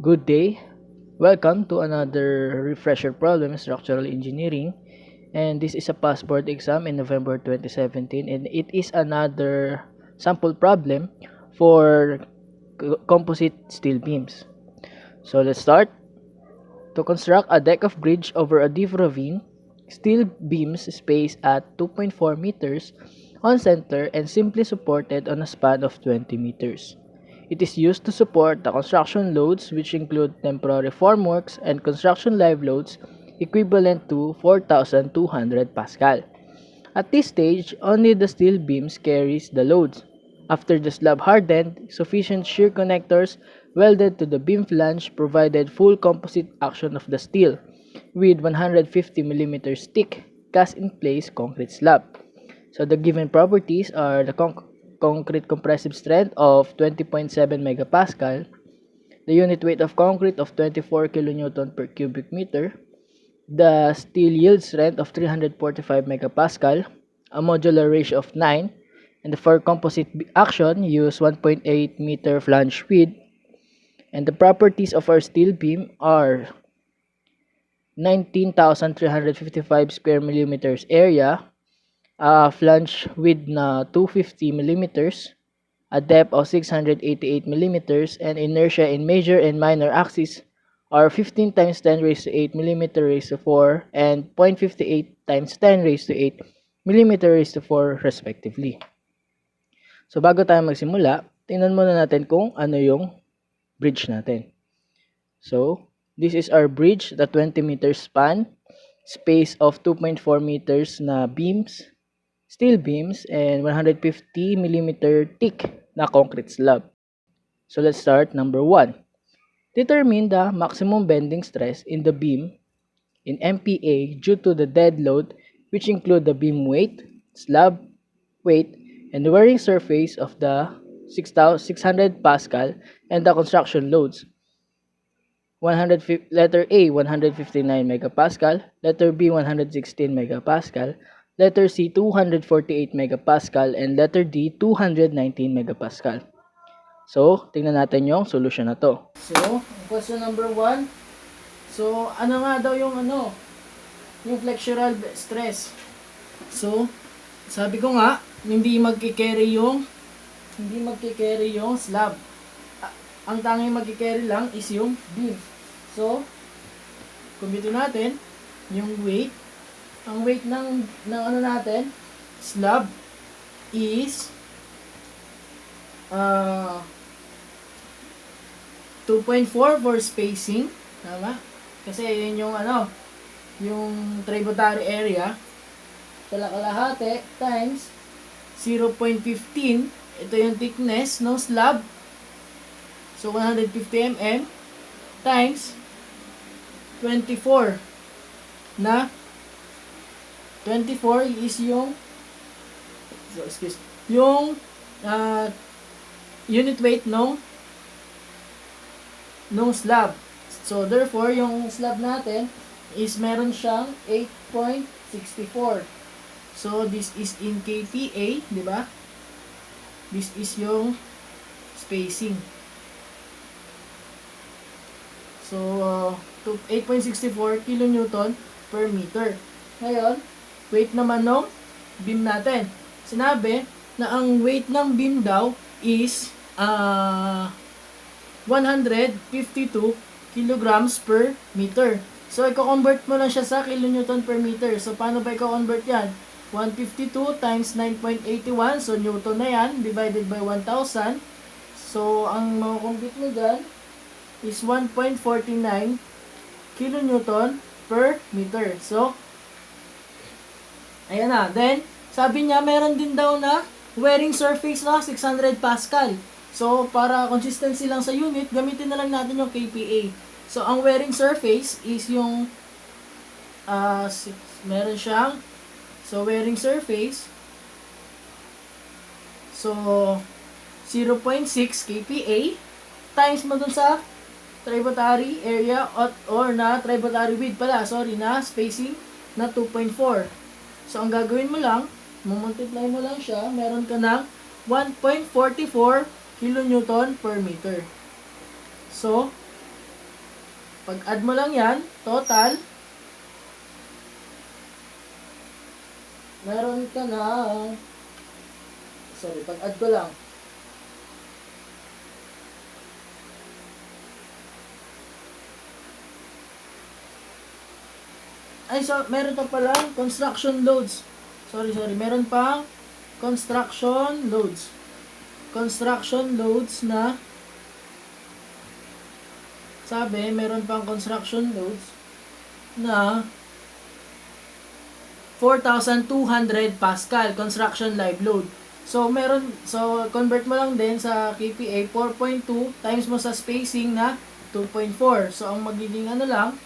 Good day. Welcome to another refresher problem in structural engineering. And this is a passport exam in November 2017, and it is another sample problem for composite steel beams. So let's start. To construct a deck of bridge over a deep ravine, steel beams spaced at 2.4 meters on center and simply supported on a span of 20 meters. It is used to support the construction loads, which include temporary formworks and construction live loads equivalent to 4,200 Pascal. At this stage, only the steel beams carries the loads. After the slab hardened, sufficient shear connectors welded to the beam flange provided full composite action of the steel with 150 mm thick cast-in-place concrete slab. So the given properties are the concrete compressive strength of 20.7 megapascal, the unit weight of concrete of 24 kilonewton per cubic meter, the steel yield strength of 345 megapascal, a modular ratio of 9, and for composite action, use 1.8 meter flange width. And the properties of our steel beam are 19,355 square millimeters area, a flange width na 250 millimeters, a depth of 688 millimeters, and inertia in major and minor axis are 15 times 10 raised to 8 millimeter raised to 4 and 0.58 times 10 raised to 8 millimeter raised to 4 respectively. So bago tayo magsimula, tingnan muna natin kung ano yung bridge natin. So this is our bridge, the 20 meter span, space of 2.4 meters na beams, steel beams, and 150 millimeter thick na concrete slab. So let's start. Number 1. Determine the maximum bending stress in the beam in MPa due to the dead load, which include the beam weight, slab weight, and the wearing surface of the 600 Pascal and the construction loads. Letter A, 159 megapascal, letter B, 116 megapascal, letter C, 248 megapascal, and letter D, 219 megapascal. So, tingnan natin yung solution na to. So, question number 1. So, ano nga daw yung yung flexural stress? So, sabi ko nga, hindi magki-carry yung slab. Ang tanging magki-carry lang is yung beam. So, compute natin yung weight. Ang weight ng natin, slab is 2.4 for spacing, tama? Kasi yun yung yung tributary area. Kalahati times 0.15. Ito yung thickness ng slab. So 150 mm times 24 na 24 is yung unit weight nung slab. So therefore yung slab natin is meron siyang 8.64. So this is in kPa, di ba? This is yung spacing. So 8.64 kilonewton per meter. Ngayon, weight naman ng beam natin. Sinabi na ang weight ng beam daw is 152 kilograms per meter. So, i-convert mo lang siya sa kilonewton per meter. So, paano ba i-convert yan? 152 times 9.81. So, newton na yan. Divided by 1,000. So, ang makukompute mo dyan is 1.49 kilonewton per meter. So, ayan na. Then, sabi niya, meron din daw na wearing surface na 600 Pascal. So, para consistency lang sa unit, gamitin na lang natin yung kPa. So, ang wearing surface is yung meron siyang wearing surface. So, 0.6 kPa times mo dun sa tributary area or na tributary width pala, na spacing na 2.4. So, ang gagawin mo lang, multiply mo lang siya, meron ka ng 1.44 kilonewton per meter. So, Pag-add mo lang yan, total, meron ka na, sorry, pag-add ko lang, ay, so, meron pa palang construction loads. Sorry, meron pang construction loads. Construction loads na, sabi, meron pang construction loads na 4,200 Pascal construction live load. So convert mo lang din sa kPa 4.2 times mo sa spacing na 2.4. So ang magiging ano lang,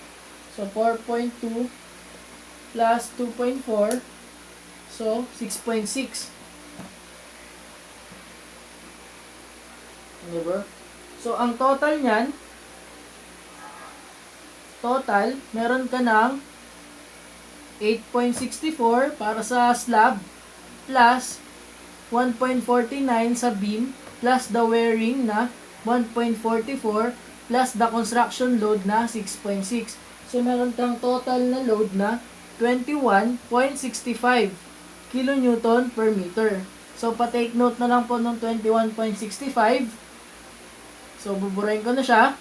so 4.2 plus 2.4, so 6.6. Diba? So ang total niyan, meron ka ng 8.64 para sa slab plus 1.49 sa beam plus the wearing na 1.44 plus the construction load na 6.6. So meron kang total na load na 21.65 kN per meter. So pa-take note na lang po ng 21.65. So buburahin ko na siya.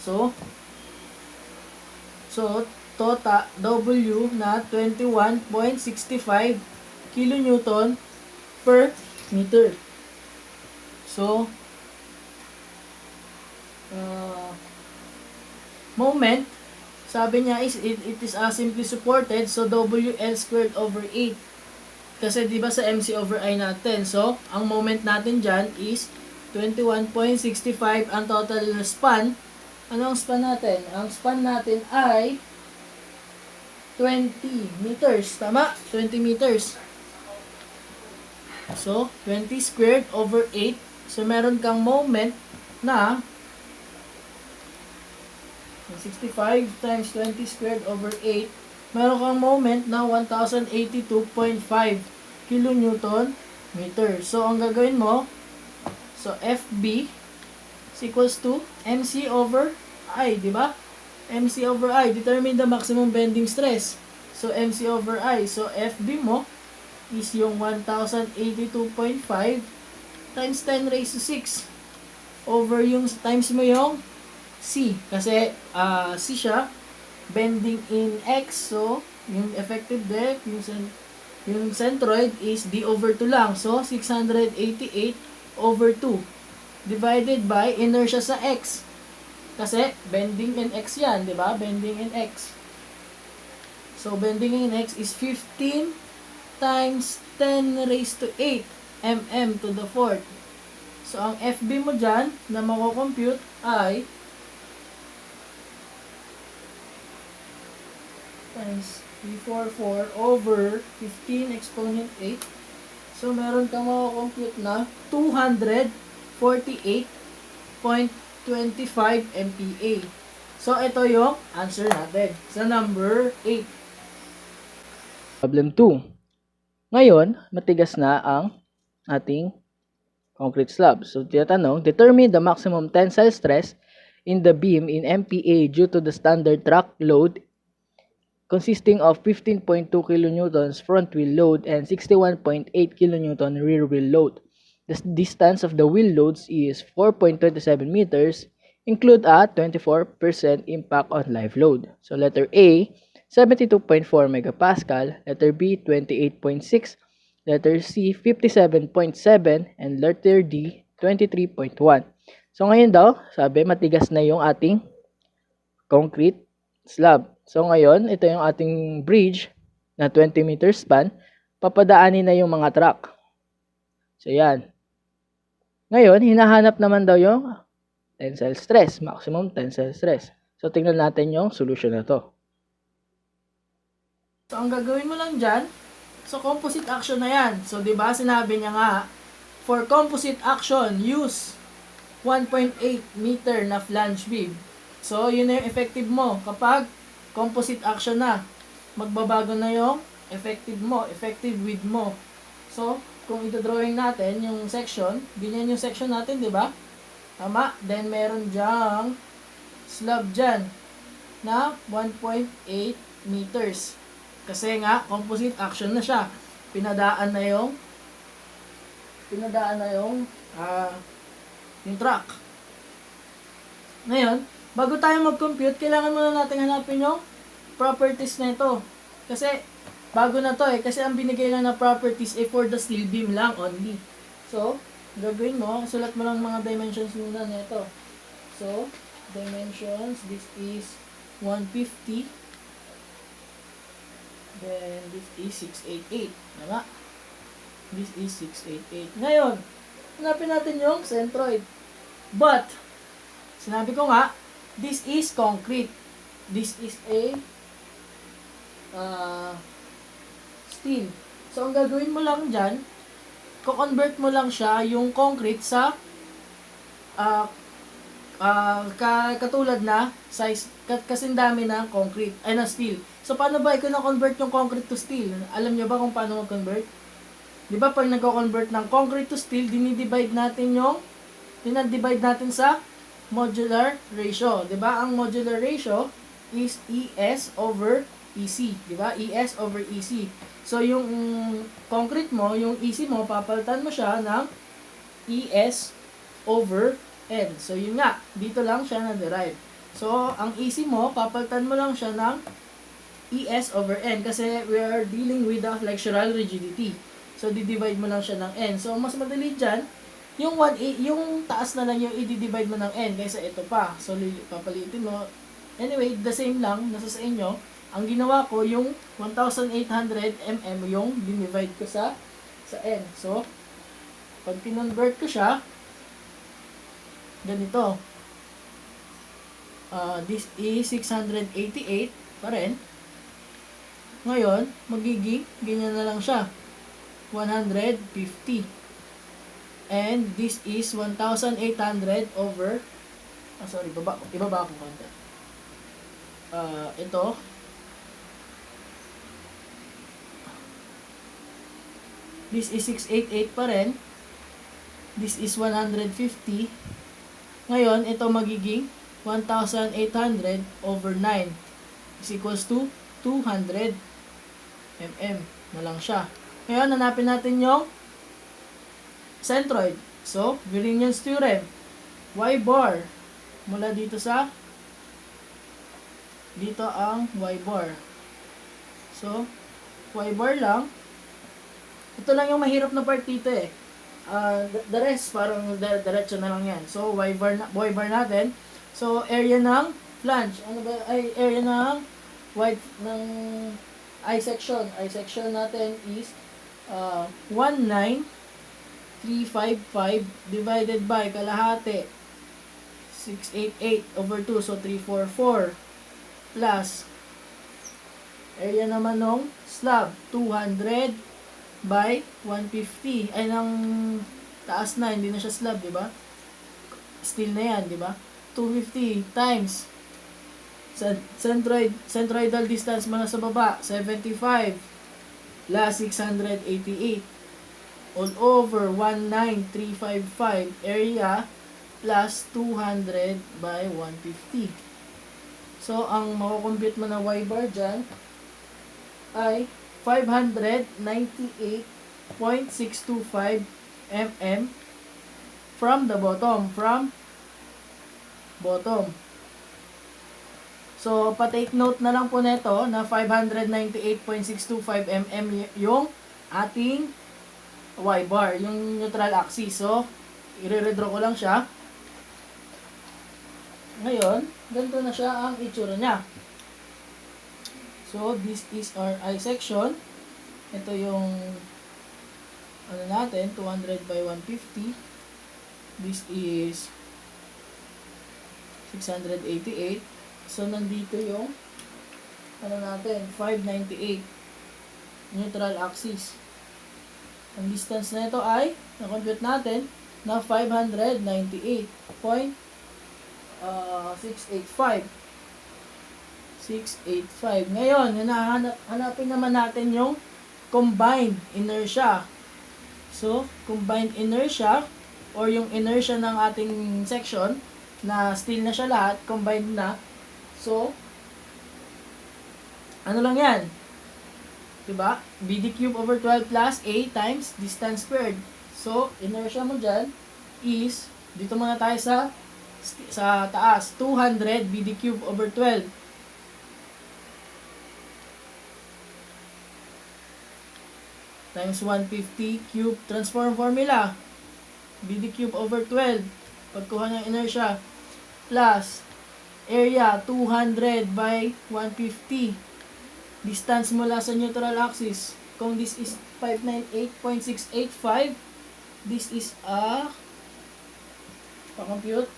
So total W na 21.65 kN per meter. So moment, sabi niya is it is simply supported, so WL squared over 8. Kasi di ba sa MC over I natin. So ang moment natin diyan is 21.65 ang total na span. Ano ang span natin? Ang span natin ay 20 meters. Tama? 20 meters. So, 20 squared over 8. So, meron kang moment na 65 times 20 squared over 8. Meron kang moment na 1,082.5 kilonewton meter. So, ang gagawin mo, so FB is equals to MC over I, di ba? MC over I, determine the maximum bending stress. So, MC over I. So, FB mo is yung 1,082.5 times 10 raised to 6 over yung times mo yung C. Kasi, C siya, bending in X. So, yung effective depth, yung centroid is D over 2 lang. So, 688 over 2. Divided by inertia sa X. Kasi, bending in X yan, di ba? Bending in X. So, bending in X is 15 times 10 raised to 8 mm to the fourth. So, ang FB mo dyan na mako-compute ay times 344 over 15 exponent 8. So, meron kang mako-compute na 248.25 MPa. So, ito yung answer natin sa number 8. Problem 2. Ngayon, matigas na ang ating concrete slab. So, tinatanong, determine the maximum tensile stress in the beam in MPa due to the standard track load consisting of 15.2 kN front wheel load and 61.8 kN rear wheel load. The distance of the wheel loads is 4.27 meters. Include a 24% impact on live load. So letter A, 72.4 megapascal. Letter B, 28.6. Letter C, 57.7. And letter D, 23.1. So ngayon daw, sabi matigas na yung ating concrete slab. So ngayon, ito yung ating bridge na 20 meter span. Papadaanin na yung mga truck. So yan. Ngayon, hinahanap naman daw yung tensile stress, maximum tensile stress. So tingnan natin yung solution na to. So ang gagawin mo lang dyan, so composite action na yan. So diba sinabi niya nga, for composite action, use 1.8 meter na flange beam. So yun na yung effective mo. Kapag composite action na, magbabago na yung effective mo, effective width mo. So kung ito-drawing natin yung section, ganyan yung section natin, di ba? Tama? Then, meron dyang slab dyan na 1.8 meters. Kasi nga, composite action na siya. Pinadaan na yung truck. Ngayon, bago tayo mag-compute, kailangan muna natin hanapin yung properties na ito. Kasi, bago na to kasi ang binigay lang na properties ay for the steel beam lang only. So, gagawin mo, sulat mo lang mga dimensions muna nito. So, dimensions, this is 150. Then, this is 688. Tama? This is 688. Ngayon, hanapin natin yung centroid. But, sinabi ko nga, this is concrete. This is a steel. So, ang gagawin mo lang dyan, ko-convert mo lang siya yung concrete sa katulad na size, kasing dami na concrete, ay na steel. So, paano ba ikaw na-convert yung concrete to steel? Alam nyo ba kung paano mag-convert? Di ba pag nag-convert ng concrete to steel, dinidivide natin sa modular ratio. Di ba? Ang modular ratio is ES over EC. Di ba? ES over EC. So, yung concrete mo, yung EC mo, papalitan mo siya ng ES over N. So, yun nga. Dito lang siya na-derive. So, ang EC mo, papalitan mo lang siya ng ES over N kasi we are dealing with the flexural rigidity. So, di-divide mo lang siya ng N. So, mas madali dyan, yung taas na lang yung i-divide mo ng N kaysa ito pa. So, papalitin mo. Anyway, the same lang, nasa sa inyo. Ang ginawa ko, yung 1,800 mm yung dinivide ko sa N. So, pag kinonvert ko siya, ganito. This is 688 pa rin. Ngayon, magiging ganyan na lang siya. 150. And this is 1,800 over ibaba ko konti. Ito. This is 688 pa rin. This is 150. Ngayon, ito magiging 1,800 over 9 is equals to 200 mm na lang siya. Ngayon, hanapin natin yung centroid. So, Variance theorem. Y bar. Mula dito ang Y bar. So, Y bar lang. Ito lang yung mahirap na part dito eh. The rest, parang diretso na lang yan. So, Y bar natin. So, area ng flange. Ano ba? Ay, area ng ng I section. I section natin is 19,355 divided by kalahati 688 over 2, so 344 plus area naman ng slab 200 by 150 ay ng taas na, hindi na siya slab, di ba? Steel na yan, di ba? 250 times centroidal distance mo na sa baba 75 plus 688 all over 19,355 area plus 200 by 150. So, ang makukompute mo na Y bar dyan ay 598.625 mm from the bottom. So, pa-take note na lang po nito na 598.625 mm yung ating Y bar, yung neutral axis. So, i-redraw ko lang siya. Ngayon, ganito na siya ang itsura niya. So, this is our I section. Ito yung natin, 200 by 150. This is 688. So, nandito yung natin, 598 neutral axis. Ang distance na ito ay na-compute natin na 598.685. Ngayon, hanapin naman natin yung combined inertia. So, combined inertia or yung inertia ng ating section na steel na siya lahat, combined na. So, ano lang yan? Diba? BD cube over 12 plus A times distance squared. So, inertia mo dyan is, dito muna tayo sa taas, 200 BD cube over 12. Times 150 cube transform formula. BD cube over 12. Pagkuha ng inertia. Plus, area 200 by 150. Distance mula sa neutral axis. Kung this is 598.685, this is pa-compute,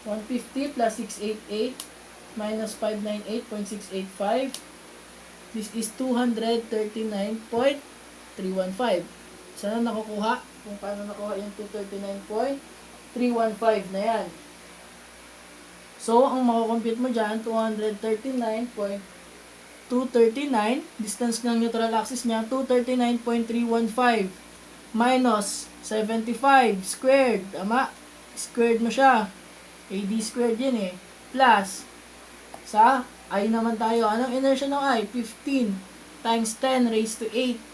150 plus 688 minus 598.685. This is 239.315. Saan na nakukuha? Kung paano nakuha yung 239.315 na yan. So, ang makukompute mo dyan, 239.239. Distance ng neutral axis niya, 239.315. Minus 75 squared. Tama? Squared mo siya. AD squared yun eh. Plus, sa I naman tayo. Anong inertia ng I? 15 times 10 raised to 8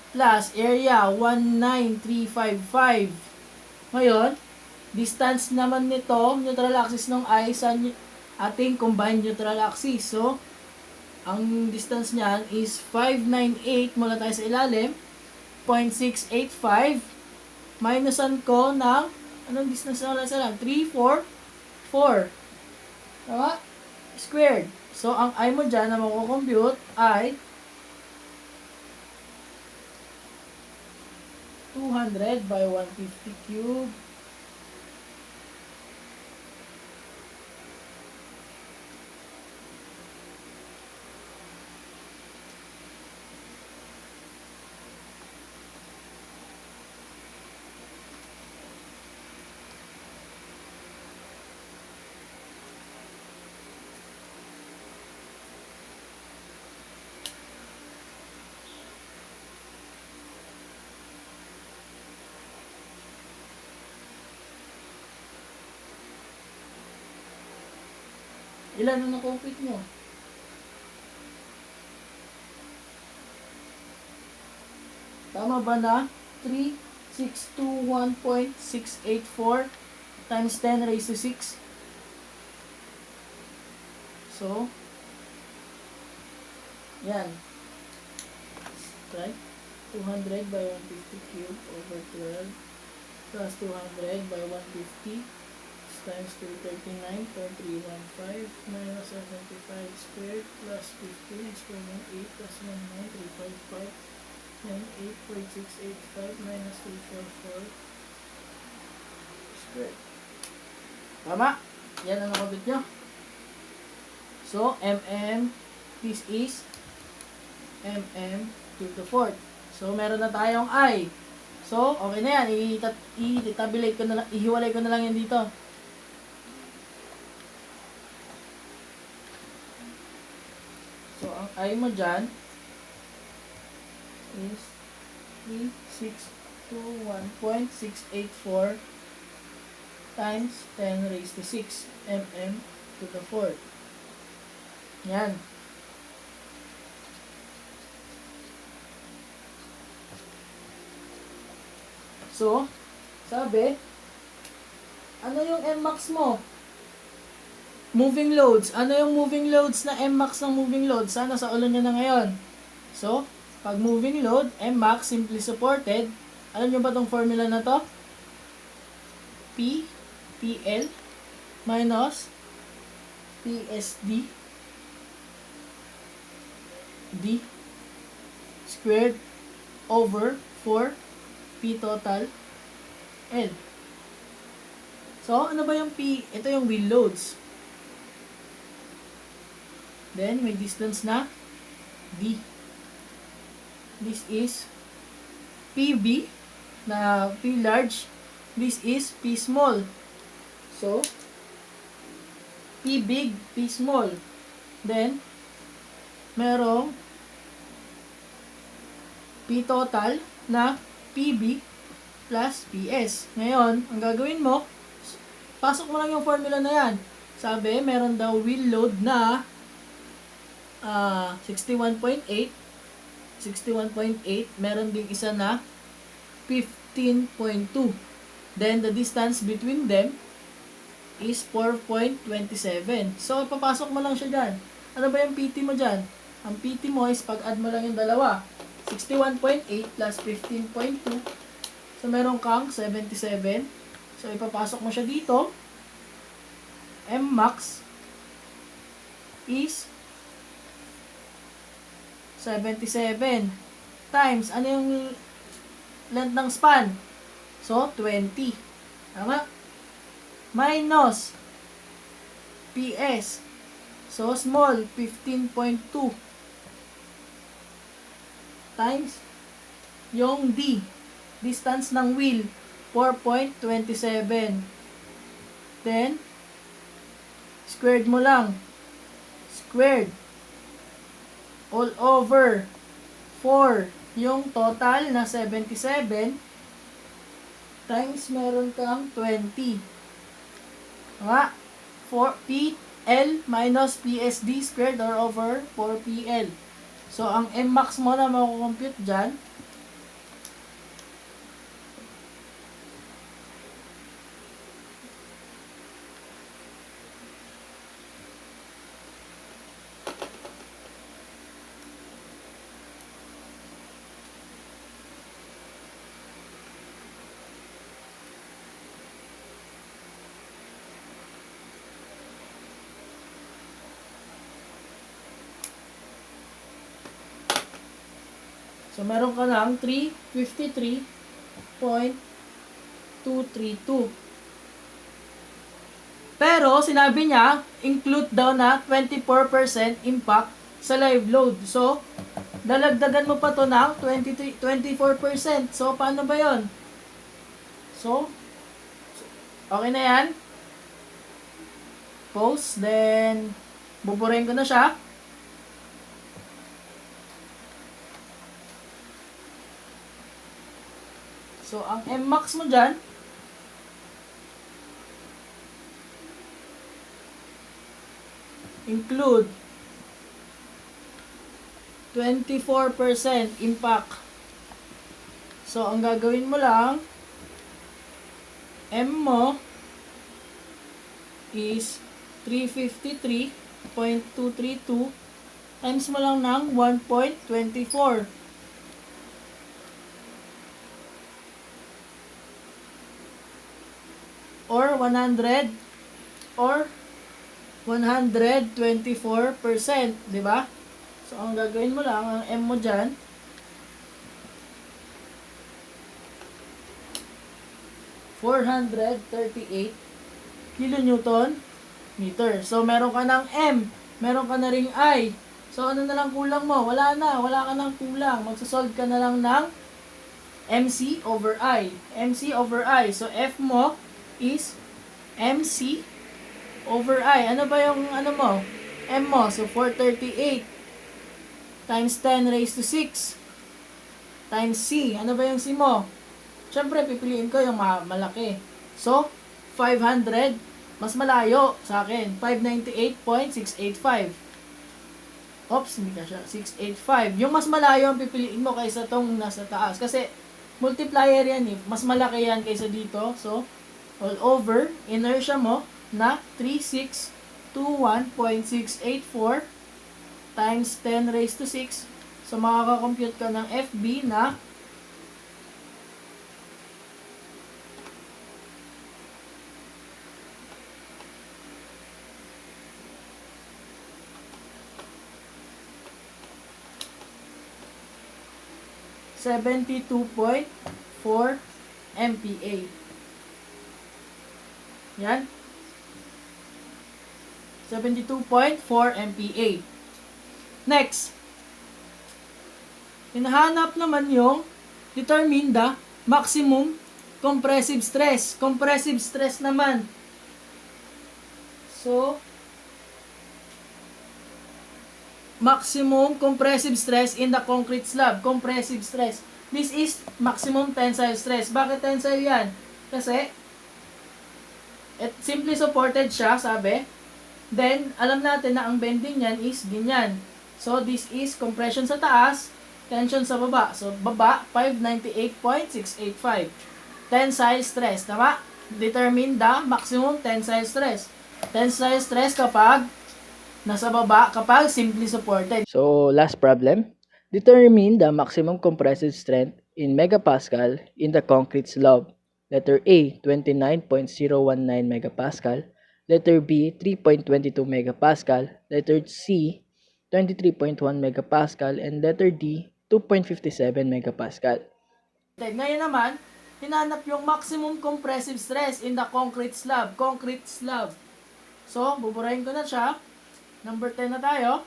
plus area 19355. Ngayon, distance naman nito, neutral axis ng I sa ating combined neutral axis. So, ang distance niyan is 598 mula tayo sa ilalim, 0.685. Minusan ko ng, anong distance na lang sa lang? 344. Tama? Squared. So, ang I mo dyan na makukompute ay 200 by 150 cube ilan ang na-compute nyo? Tama ba na? 3621.684 times 10 raised to 6. So, yan. Right? 200 by 150 cube over 12 plus 200 by 150 times 239.315 minus 75 squared plus 15 exponent 8 plus 19355 and 8.685 minus 344 squared. Tama? Yan ang nakabit nyo. So, this is to the fourth. So, meron na tayong I. So, okay na yan. I-tabulate ko na lang, ihiwalay ko na lang yan dito. So, ang I mo dyan is 3621.684 times 10 raised to 6 to the 4th. Yan. So, sabi, ano yung Mmax mo? Moving loads. Ano yung moving loads na Mmax ng moving load? Sana sa ulo nyo na ngayon. So, pag moving load, Mmax simply supported. Alam nyo ba tong formula na to? PL minus PSD D squared over 4 P total L. So, ano ba yung P? Ito yung wheel loads. Then, may distance na D. This is PB na P large. This is P small. So, P big, P small. Then, merong P total na PB plus PS. Ngayon, ang gagawin mo, pasok mo lang yung formula na yan. Sabi, meron daw wheel load na 61.8. 61.8. Meron ding isa na 15.2. Then, the distance between them is 4.27. So, papasok mo lang siya dyan. Ano ba yung PT mo dyan? Ang PT mo is pag-add mo lang yung dalawa. 61.8 plus 15.2. So, meron kang 77. So, ipapasok mo siya dito. M max is 77 times, ano yung length ng span? So, 20. Tama? Minus PS. So, small, 15.2 times yung D. Distance ng wheel, 4.27. Then, squared mo lang. Squared. All over 4. Yung total na 77 times meron kang 20. Nga, 4PL minus PSD squared or over 4PL. So, ang M max mo na makukompute dyan, so, meron ka ng 353.232. Pero, sinabi niya, include daw na 24% impact sa live load. So, dalagdagan mo pa to ng 24%. So, paano ba yon? So, okay na yan. Post. Then, buburin ko na siya. So, ang M max mo dyan, include 24% impact. So, ang gagawin mo lang, M mo is 353.232 times mo lang ng 1.24. Or 100 or 124%, di ba? So, ang gagawin mo lang, ang M mo dyan, (438 kilonewton meter). So, meron ka ng M, meron ka na ring I. So, ano na lang kulang mo? Wala na, wala ka nang kulang. Magsasolve ka na lang ng MC over I. MC over I. So, F mo is MC over I. Ano ba yung ano mo? M mo. So, 438 times 10 raised to 6 times C. Ano ba yung C mo? Siyempre, pipiliin ko yung malaki. So, 500. Mas malayo sa akin. 598.685. Oops, hindi ka siya. 685. Yung mas malayo ang pipiliin mo kaysa tong nasa taas. Kasi, multiplier yan eh. Mas malaki yan kaysa dito. So, all over, inertia mo na 3621.684 times 10 raised to 6. So, makakakompute ka ng FB na 72.4 MPa. Yan. 72.4 MPa. Next. Hinahanap naman yung determine the maximum compressive stress. Compressive stress naman. So, maximum compressive stress in the concrete slab. Compressive stress. This is maximum tensile stress. Bakit tensile yan? Kasi, simply supported siya, sabi. Then, alam natin na ang bending niyan is ganyan. So, this is compression sa taas, tension sa baba. So, baba, 598.685. Tensile stress, tama? Determine the maximum tensile stress. Tensile stress kapag nasa baba, kapag simply supported. So, last problem. Determine the maximum compressive strength in megapascal in the concrete slab. Letter A, 29.019 megapascal. Letter B, 3.22 megapascal. Letter C, 23.1 megapascal. And letter D, 2.57 megapascal. Ngayon naman, hinanap yung maximum compressive stress in the concrete slab. Concrete slab. So, buburahin ko na siya. Number 10 na tayo.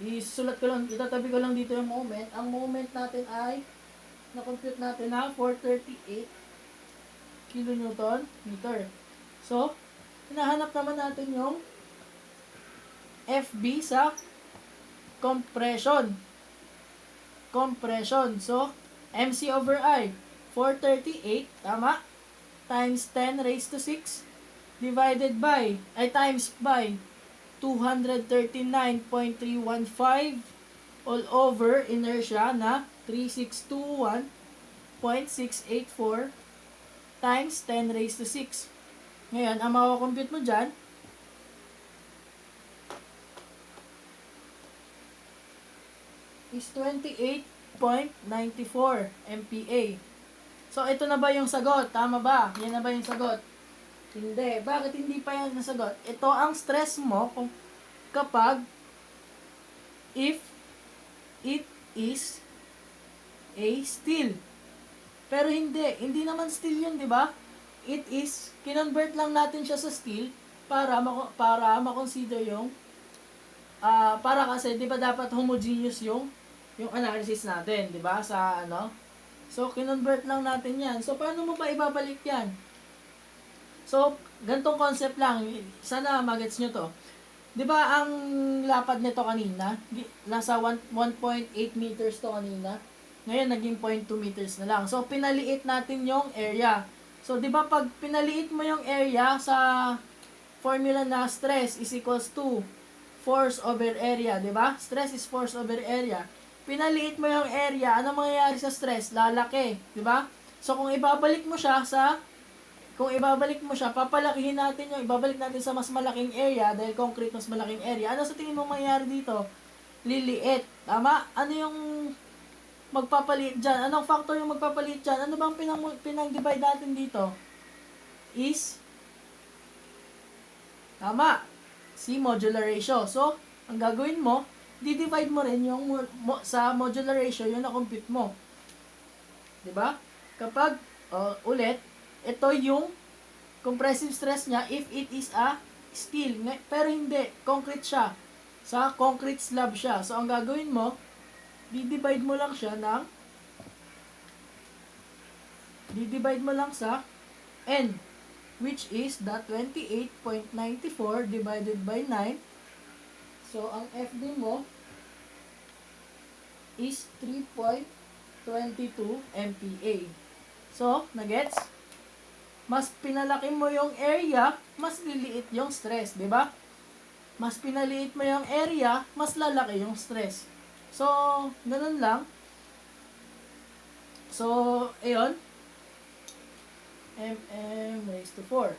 Isulat ko lang, itatabi ko lang dito yung moment. Ang moment natin ay, na-compute natin na 438 kilonewton meter. So, hinahanap naman natin yung FB sa compression. Compression. So, MC over I, 438, tama? Times 10 raised to 6, divided by, times by 239.315 all over inertia na 3621.684 times 10 raised to 6. Ngayon, ang makakompute mo dyan is 28.94 MPa. So, ito na ba yung sagot? Tama ba? Yan na ba yung sagot? Hindi. Bakit hindi pa yan nasagot? Ito ang stress mo kung kapag if it is a steel. Pero hindi. Hindi naman steel yun, di ba? It is, kinonvert lang natin siya sa steel para ma-consider yung para kasi, di ba dapat homogeneous yung analysis natin, di ba? Sa ano? So, kinonvert lang natin yan. So, paano mo ba ibabalik yan? So, gantong concept lang. Sana magets nyo to. Di ba ang lapad nito kanina? Nasa 1.8 meters to kanina. Ngayon, naging 0.2 meters na lang. So, pinaliit natin yung area. So, di ba pag pinaliit mo yung area sa formula na stress is equals to force over area, di ba? Stress is force over area. Pinaliit mo yung area, ano mangyayari sa stress? Lalaki, di ba? So, kung ibabalik mo siya, papalakihin natin yung, ibabalik natin sa mas malaking area, dahil concrete mas malaking area. Ano sa tingin mo mangyayari dito? Liliit. Tama? Ano yung magpapalit dyan? Anong factor yung magpapalit dyan? Ano bang pinang-divide natin dito? Is, tama, si modular ratio. So, ang gagawin mo, di-divide mo rin yung sa modular ratio yung na-compute mo. Diba? Kapag, ulit, ito yung compressive stress niya if it is a steel. Pero hindi, concrete siya. Sa concrete slab siya. So, ang gagawin mo, di-divide mo lang siya ng sa N, which is the 28.94 divided by 9. So, ang FD mo is 3.22 MPa. So, nagets? Mas pinalaki mo yung area, mas liliit yung stress, di ba? Mas pinaliit mo yung area, mas lalaki yung stress. So, ganun lang. So, ayun. mm raised to 4.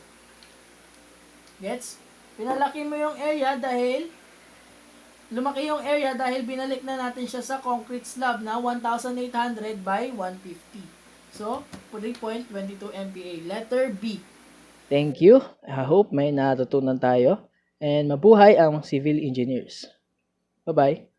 Gets? Pinalaki mo yung area dahil lumaki yung area dahil binalik na natin siya sa concrete slab na 1,800 by 150. So, 3.22 MPa. Letter B. Thank you. I hope may natutunan tayo. And mabuhay ang civil engineers. Bye-bye.